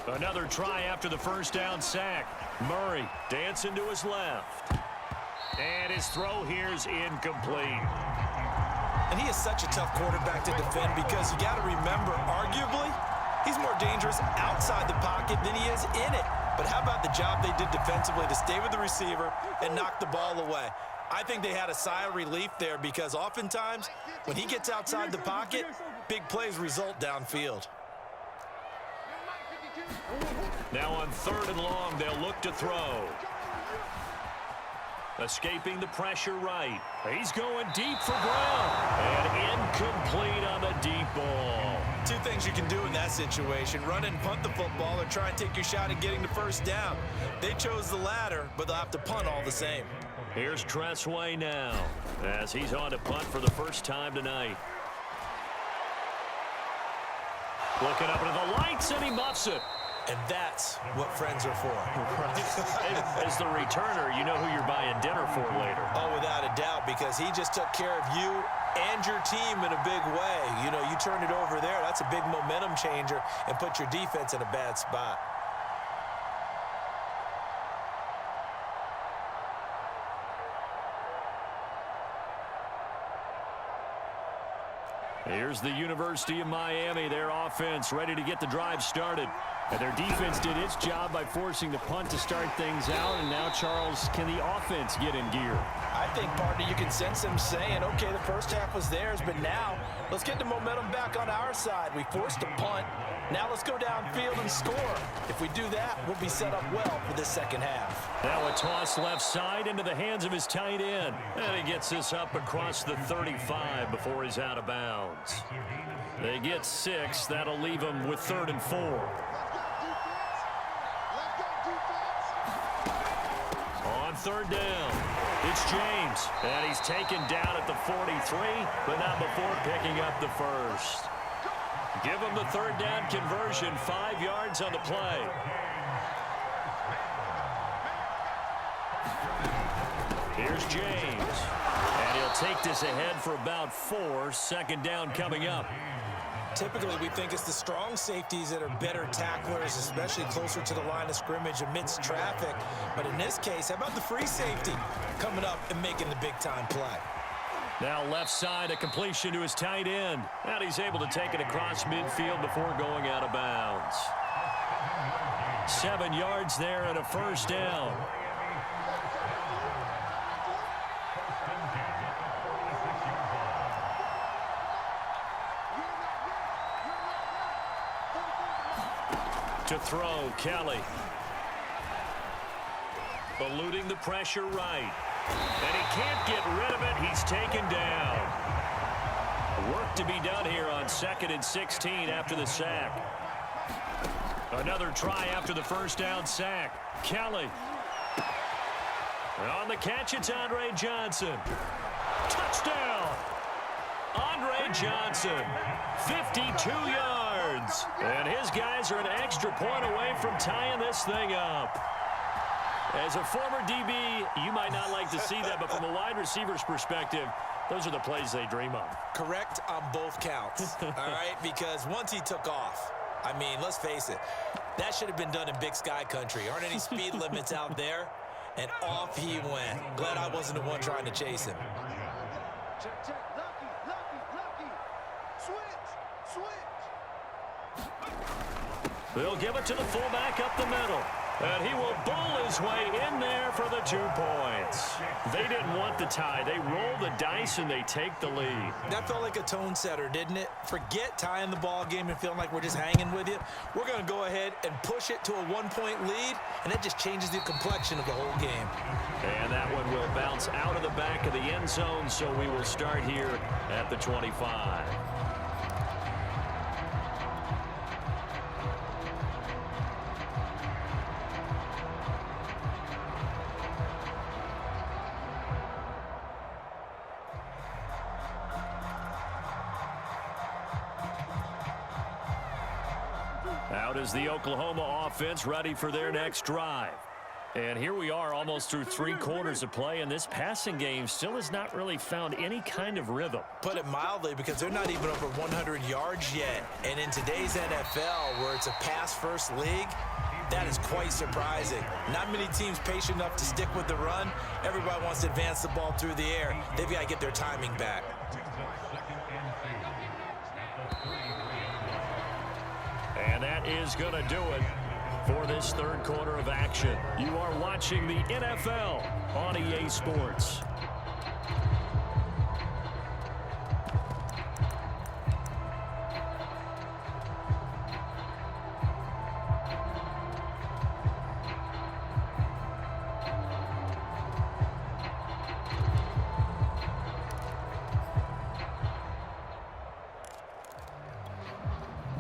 Another try after the first down sack. Murray dancing to his left. And his throw here is incomplete. And he is such a tough quarterback to defend because you got to remember, arguably, he's more dangerous outside the pocket than he is in it. But how about the job they did defensively to stay with the receiver and knock the ball away? I think they had a sigh of relief there because oftentimes when he gets outside the pocket, big plays result downfield. Now on 3rd and long, they'll look to throw. Escaping the pressure right. He's going deep for Brown. And incomplete on the deep ball. Two things you can do in that situation: run and punt the football or try and take your shot at getting the first down. They chose the latter, but they'll have to punt all the same. Here's Tressway now as he's on to punt for the first time tonight. Looking up into the lights, and he muffs it. And that's what friends are for. As the returner, you know who you're buying dinner for later. Oh, without a doubt, because he just took care of you and your team in a big way. You know, you turned it over there. That's a big momentum changer and put your defense in a bad spot. Here's the University of Miami, their offense ready to get the drive started. And their defense did its job by forcing the punt to start things out. And now, Charles, can the offense get in gear? I think, partner, you can sense them saying, okay, the first half was theirs, but now let's get the momentum back on our side. We forced a punt. Now let's go downfield and score. If we do that, we'll be set up well for this second half. Now a toss left side into the hands of his tight end. And he gets this up across the 35 before he's out of bounds. They get 6. That'll leave them with 3rd and 4. On 3rd down, it's James. And he's taken down at the 43, but not before picking up the first. Give him the 3rd down conversion, 5 yards on the play. Here's James. And he'll take this ahead for about 4. 2nd down coming up. Typically, we think it's the strong safeties that are better tacklers, especially closer to the line of scrimmage amidst traffic. But in this case, how about the free safety coming up and making the big-time play? Now left side, a completion to his tight end. And he's able to take it across midfield before going out of bounds. 7 yards there and a 1st down. To throw, Kelly. Eluding the pressure right. And he can't get rid of it. He's taken down. Work to be done here on 2nd and 16 after the sack. Another try after the first down sack. Kelly. On the catch, it's Andre Johnson. Touchdown! Andre Johnson, 52 yards. And his guys are an extra point away from tying this thing up. As a former DB, you might not like to see that, but from a wide receiver's perspective, those are the plays they dream of. Correct on both counts, all right? Because once he took off, I mean, let's face it, that should have been done in Big Sky country. Aren't any speed limits out there? And off he went. Glad I wasn't the one trying to chase him. Check, check. Lucky. Switch. They'll give it to the fullback up the middle. And he will bull his way in there for the 2 points. They didn't want the tie. They roll the dice and they take the lead. That felt like a tone setter, didn't it? Forget tying the ball game and feeling like we're just hanging with you. We're going to go ahead and push it to a 1-point lead, and that just changes the complexion of the whole game. And that one will bounce out of the back of the end zone, so we will start here at the 25. Out is the Oklahoma offense ready for their next drive. And here we are almost through 3 quarters of play, and this passing game still has not really found any kind of rhythm. Put it mildly, because they're not even over 100 yards yet. And in today's NFL, where it's a pass-first league, that is quite surprising. Not many teams patient enough to stick with the run. Everybody wants to advance the ball through the air. They've got to get their timing back. And that is going to do it for this 3rd quarter of action. You are watching the NFL on EA Sports.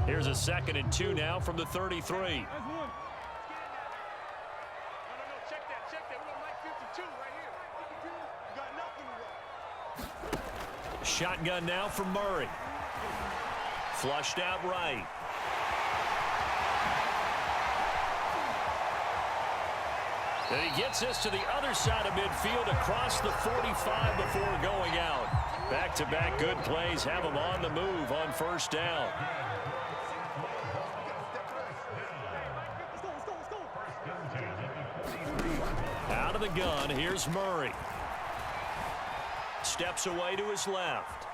Here's a 2nd and 2 now from the 33. Shotgun now from Murray. Flushed out right. And he gets this to the other side of midfield across the 45 before going out. Back-to-back good plays have him on the move on 1st down. Out of the gun, here's Murray. Steps away to his left.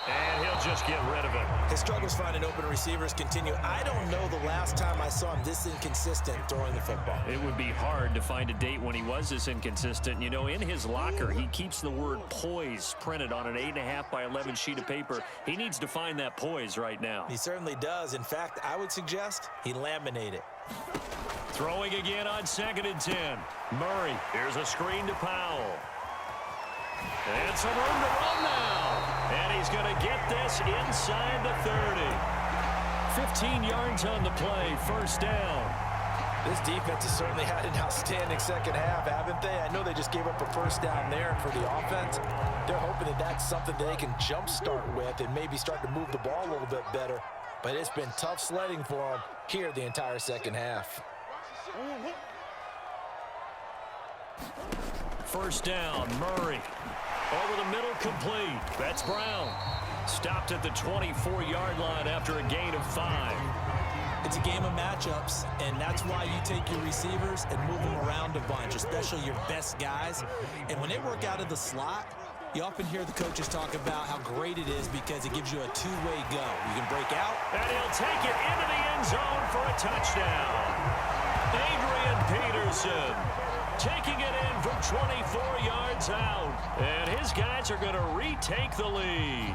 And he'll just get rid of it. His struggles finding open receivers continue. I don't know the last time I saw him this inconsistent throwing the football. It would be hard to find a date when he was this inconsistent. You know, in his locker, he keeps the word poise printed on an 8.5 by 11 sheet of paper. He needs to find that poise right now. He certainly does. In fact, I would suggest he laminate it. Throwing again on 2nd and 10. Murray, here's a screen to Powell. And some room to run now. And he's going to get this inside the 30. 15 yards on the play, 1st down. This defense has certainly had an outstanding 2nd half, haven't they? I know they just gave up a 1st down there for the offense. They're hoping that that's something that they can jumpstart with and maybe start to move the ball a little bit better. But it's been tough sledding for them here the entire 2nd half. 1st down, Murray. Over the middle, complete. That's Brown. Stopped at the 24-yard line after a gain of 5. It's a game of matchups, and that's why you take your receivers and move them around a bunch, especially your best guys. And when they work out of the slot, you often hear the coaches talk about how great it is because it gives you a two-way go. You can break out. And he'll take it into the end zone for a touchdown. Adrian Peterson taking it in from 24 yards out. And his guys are going to retake the lead.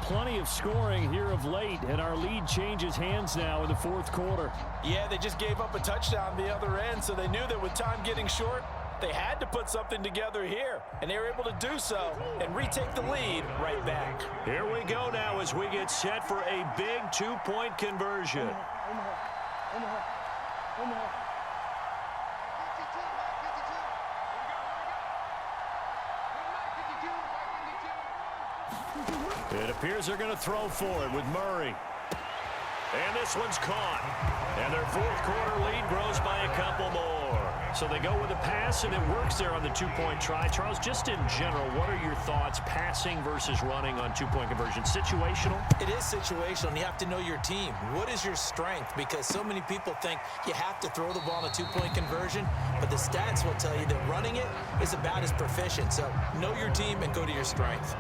Plenty of scoring here of late, and our lead changes hands now in the 4th quarter. Yeah, they just gave up a touchdown the other end, so they knew that with time getting short, they had to put something together here, and they were able to do so and retake the lead right back. Here we go now as we get set for a big 2-point conversion. It appears they're going to throw for it with Murray. And this one's caught. And their 4th quarter lead grows by a couple more. So they go with a pass, and it works there on the 2-point try. Charles, just in general, what are your thoughts passing versus running on 2-point conversion? Situational? It is situational, and you have to know your team. What is your strength? Because so many people think you have to throw the ball in a 2-point conversion, but the stats will tell you that running it is about as proficient. So know your team and go to your strength.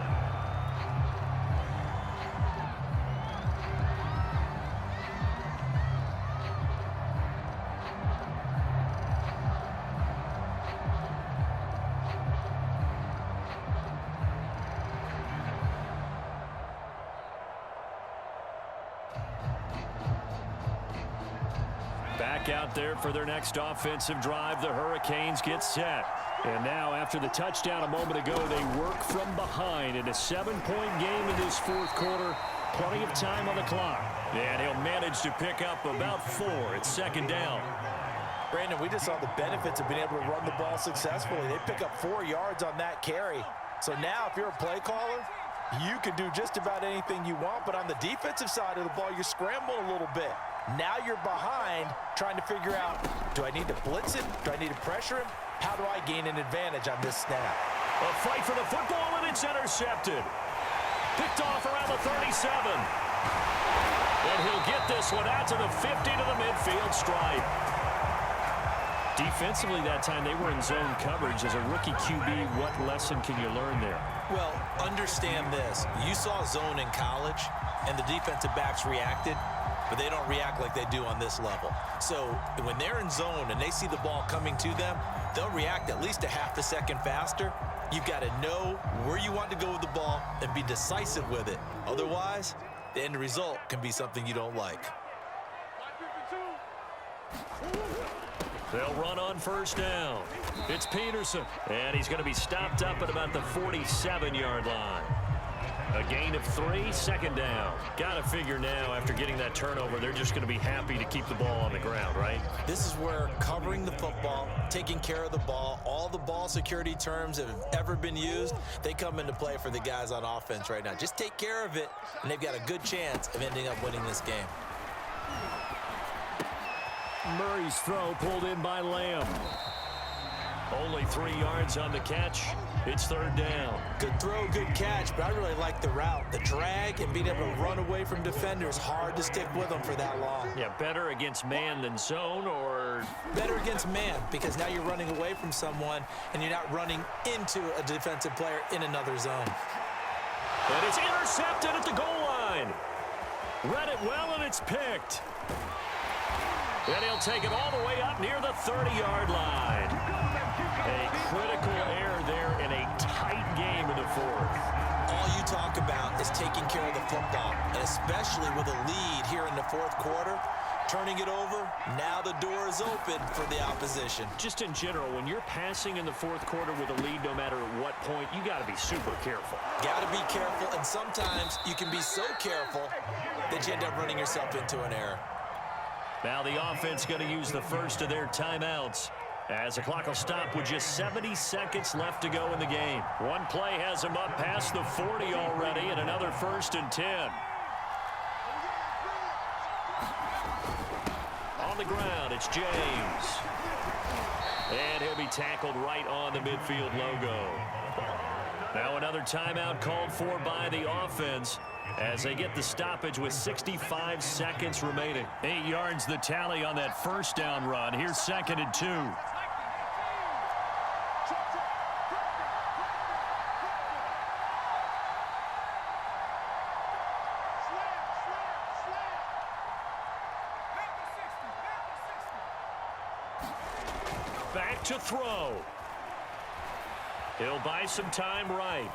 Back out there for their next offensive drive. The Hurricanes get set. And now, after the touchdown a moment ago, they work from behind in a 7-point game in this 4th quarter. Plenty of time on the clock. And he'll manage to pick up about 4 at 2nd down. Brandon, we just saw the benefits of being able to run the ball successfully. They pick up 4 yards on that carry. So now, if you're a play caller, you can do just about anything you want. But on the defensive side of the ball, you're scrambling a little bit. Now you're behind, trying to figure out, do I need to blitz him? Do I need to pressure him? How do I gain an advantage on this snap? A fight for the football, and it's intercepted. Picked off around the 37. And he'll get this one out to the 50 to the midfield stripe. Defensively that time, they were in zone coverage. As a rookie QB, what lesson can you learn there? Well, understand this. You saw zone in college, and the defensive backs reacted, but they don't react like they do on this level. So when they're in zone and they see the ball coming to them, they'll react at least a half a second faster. You've got to know where you want to go with the ball and be decisive with it. Otherwise, the end result can be something you don't like. They'll run on first down. It's Peterson, and he's going to be stopped up at about the 47-yard line. A gain of 3, second down. Got to figure now, after getting that turnover, they're just going to be happy to keep the ball on the ground, right? This is where covering the football, taking care of the ball, all the ball security terms that have ever been used, they come into play for the guys on offense right now. Just take care of it, and they've got a good chance of ending up winning this game. Murray's throw pulled in by Lamb. Only 3 yards on the catch. It's third down. Good throw, good catch, but I really like the route. The drag and being able to run away from defenders, hard to stick with them for that long. Yeah, better against man than zone, or? Better against man, because now you're running away from someone and you're not running into a defensive player in another zone. And it's intercepted at the goal line. Read it well, and it's picked. And he'll take it all the way up near the 30-yard line. A critical error there in a tight game in the fourth. All you talk about is taking care of the football, and especially with a lead here in the fourth quarter, turning it over, now the door is open for the opposition. Just in general, when you're passing in the fourth quarter with a lead, no matter at what point, you got to be super careful. Got to be careful, and sometimes you can be so careful that you end up running yourself into an error. Now the offense going to use the first of their timeouts, as the clock will stop with just 70 seconds left to go in the game. One play has them up past the 40 already, and another 1st and 10. On the ground, it's James. And he'll be tackled right on the midfield logo. Now another timeout called for by the offense, as they get the stoppage with 65 seconds remaining. 8 yards the tally on that first down run. Here's 2nd and 2. Back to throw. He'll buy some time right.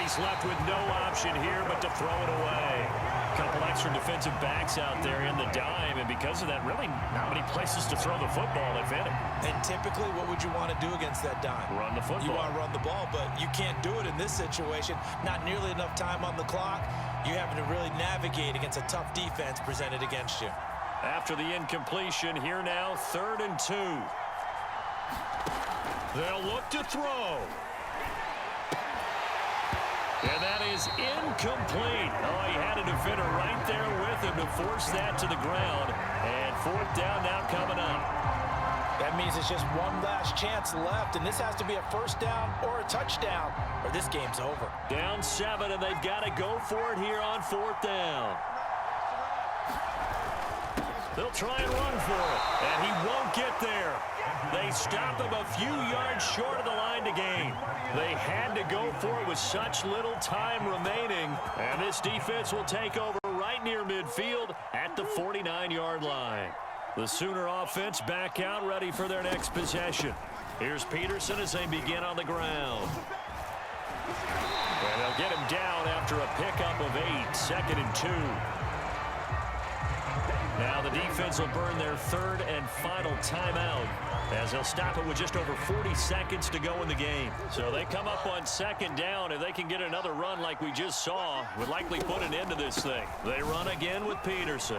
He's left with no option here but to throw it away. A couple extra defensive backs out there in the dime, and because of that, really not many places to throw the football, if any. And typically, what would you want to do against that dime? Run the football. You want to run the ball, but you can't do it in this situation. Not nearly enough time on the clock. You're having to really navigate against a tough defense presented against you. After the incompletion, here now, 3rd and 2. They'll look to throw. And that is incomplete. Oh, he had a defender right there with him to force that to the ground. And 4th down now coming up. That means it's just one last chance left, and this has to be a first down or a touchdown, or this game's over. Down 7, and they've got to go for it here on 4th down. They'll try and run for it, and he won't get there. They stop him a few yards short of the line to gain. They had to go for it with such little time remaining, and this defense will take over right near midfield at the 49-yard line. The Sooner offense back out, ready for their next possession. Here's Peterson as they begin on the ground. And they'll get him down after a pickup of 8, 2nd and 2. Now the defense will burn their 3rd and final timeout, as they'll stop it with just over 40 seconds to go in the game. So they come up on 2nd down. If they can get another run like we just saw, would likely put an end to this thing. They run again with Peterson.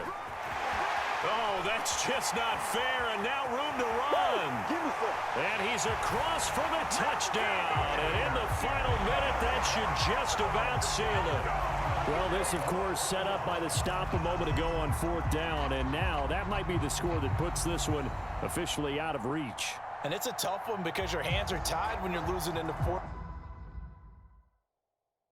Oh, that's just not fair, and now room to run. Give me some. And he's across for the touchdown. And in the final minute, that should just about seal it. Well, this, of course, set up by the stop a moment ago on 4th down, and now that might be the score that puts this one officially out of reach. And it's a tough one because your hands are tied when you're losing in the fourth.